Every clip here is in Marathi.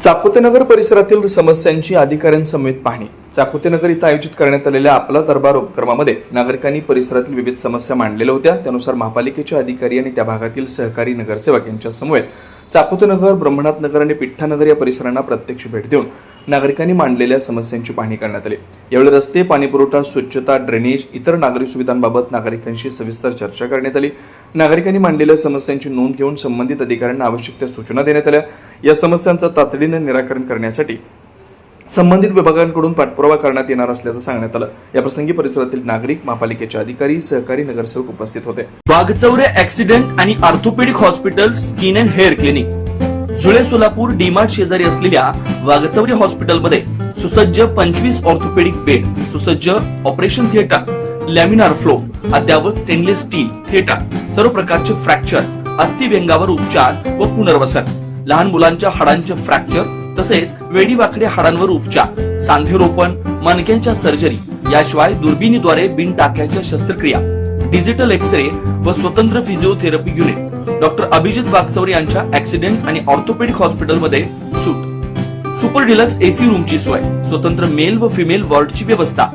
चाकोतेनगर परिसरातील समस्यांची अधिकाऱ्यांसमवेत पाहणी। चाकोतेनगर इथं आयोजित करण्यात आलेल्या आपला दरबार उपक्रमामध्ये नागरिकांनी परिसरातील विविध समस्या मांडलेल्या होत्या। त्यानुसार महापालिकेचे अधिकारी आणि त्या भागातील सहकारी नगरसेवक यांच्या समवेत चाकोतेनगर, ब्रह्मनाथ नगर आणि पिठ्ठानगर या परिसरांना प्रत्यक्ष भेट देऊन नागरिकांनी मांडलेल्या समस्यांची पाहणी करण्यात आली। यावेळी रस्ते, पाणीपुरवठा, स्वच्छता, ड्रेनेज, इतर नागरी सुविधांबाबत नागरिकांशी सविस्तर चर्चा करण्यात आली। नागरिकांनी मांडलेल्या समस्यांची नोंद घेऊन संबंधित अधिकाऱ्यांना आवश्यक त्या सूचना देण्यात आल्या। या समस्यांचं तातडीने निराकरण करण्यासाठी संबंधित विभागांकडून पाठपुरावा करण्यात येणार असल्याचं सांगण्यात आलं। या प्रसंगी परिसरातील नागरिक, महापालिकेचे अधिकारी, सहकारी नगरसेवक उपस्थित होते। वाघचौरे ऍक्सिडेंट आणि orthopaedic hospital, skin and hair clinic, जुळे सोलापूर डीमार्ट शेजारी असलेल्या वाघचौरे हॉस्पिटलमध्ये सुसज्ज 25 ऑर्थोपेडिक बेड, सुसज्ज ऑपरेशन थिएटर, लॅमिनार फ्लो, अद्यावत स्टेनलेस स्टील थिएटर, सर्व प्रकारचे फ्रॅक्चर, अस्थिभंगावर उपचार व पुनर्वसन, लहान मुलांच्या हाडांचे फ्रॅक्चर तसेच वेडीवाकडे हाडांवर उपचार, सांधेरोपण, मणक्यांच्या सर्जरी, याशिवाय दुर्बिणीद्वारे बिन टाक्याच्या शस्त्रक्रिया, डिजिटल एक्सरे व स्वतंत्र physiotherapy unit, doctor Abhijit Waghchaure यांच्या ऍक्सिडेंट आणि ऑर्थोपेडिक हॉस्पिटलमध्ये सूट, सुपर डिलक्स एसी रूमची सोय, स्वतंत्र मेल व फिमेल वॉर्डची व्यवस्था,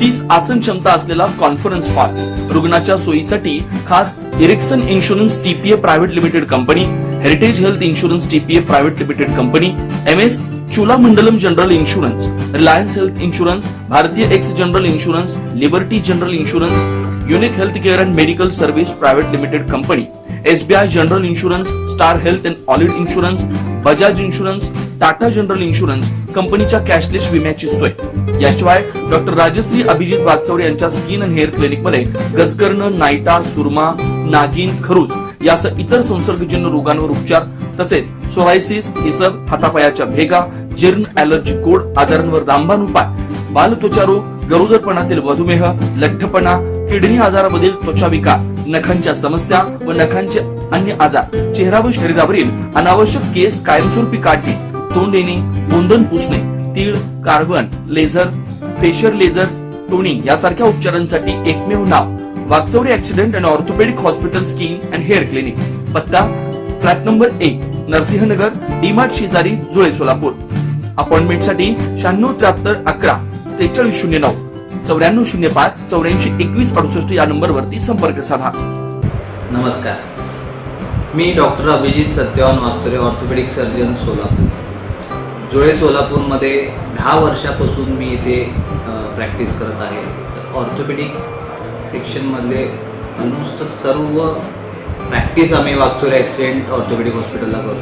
30 आसन क्षमता असलेला कॉन्फरन्स हॉल, रुग्णाच्या सोयीसाठी खास Ericsson insurance TPA private limited company, heritage health insurance TPA private limited company, MS Cholamandalam general insurance, Reliance health insurance, भारतीय AXA general insurance, liberty general insurance, unique health care and medical service private limited company, SBI general insurance, star health and allied insurance, Bajaj insurance, Tata general insurance कंपनीच्या कॅशलेस विम्याची सोय। याशिवाय डॉक्टर राजश्री अभिजित वाघचौरे यांच्या स्किन अँड हेअर क्लिनिक मध्ये गजकर्ण, नायटा, सुरमा, नागिन, खरूज यासह इतर संसर्गजन्य रोगांवर उपचार तसेच सोरायसिस, इसब, हातापायाच्या भेगा, जीर्ण, ॲलर्जी, गोड आजारांवर रामबाण उपाय, बालत्वचा रोग, गरोदरपणातील मधुमेह, लठ्ठपणा, किडनी आजारामधील त्वचा विकार, नखांच्या समस्या व नखांचे अन्य आजार, चेहरा व शरीरावरील अनावश्यक केस कायमस्वरूपी काढणे, तोंड येणे, गोंधन पुसणे, तीळ, carbon, laser, facial laser, toning यासारख्या उपचारांसाठी एकमेव नाव Waghchaure accident and orthopedic hospital, skin and hair clinic, पत्ता फ्लॅट नंबर 1, नरसिंहनगर, डीमार्ट शेजारी, जुळे सोलापूर। अपॉइंटमेंटसाठी 9673 11 4309 9405 84 21 68 या नंबरवरती संपर्क साधा। नमस्कार, मी doctor Abhijit Satyawan Waghchaure, orthopedic surgeon, Solapur. Jule सोलापूरमध्ये 10 वर्षापासून मी इथे प्रॅक्टिस करत आहे। ऑर्थोपेडिक सेक्शनमधले ऑलमोस्ट सर्व प्रॅक्टिस आम्ही वाघचौरे ॲक्सिडेंट ऑर्थोपेडिक हॉस्पिटलला करतो।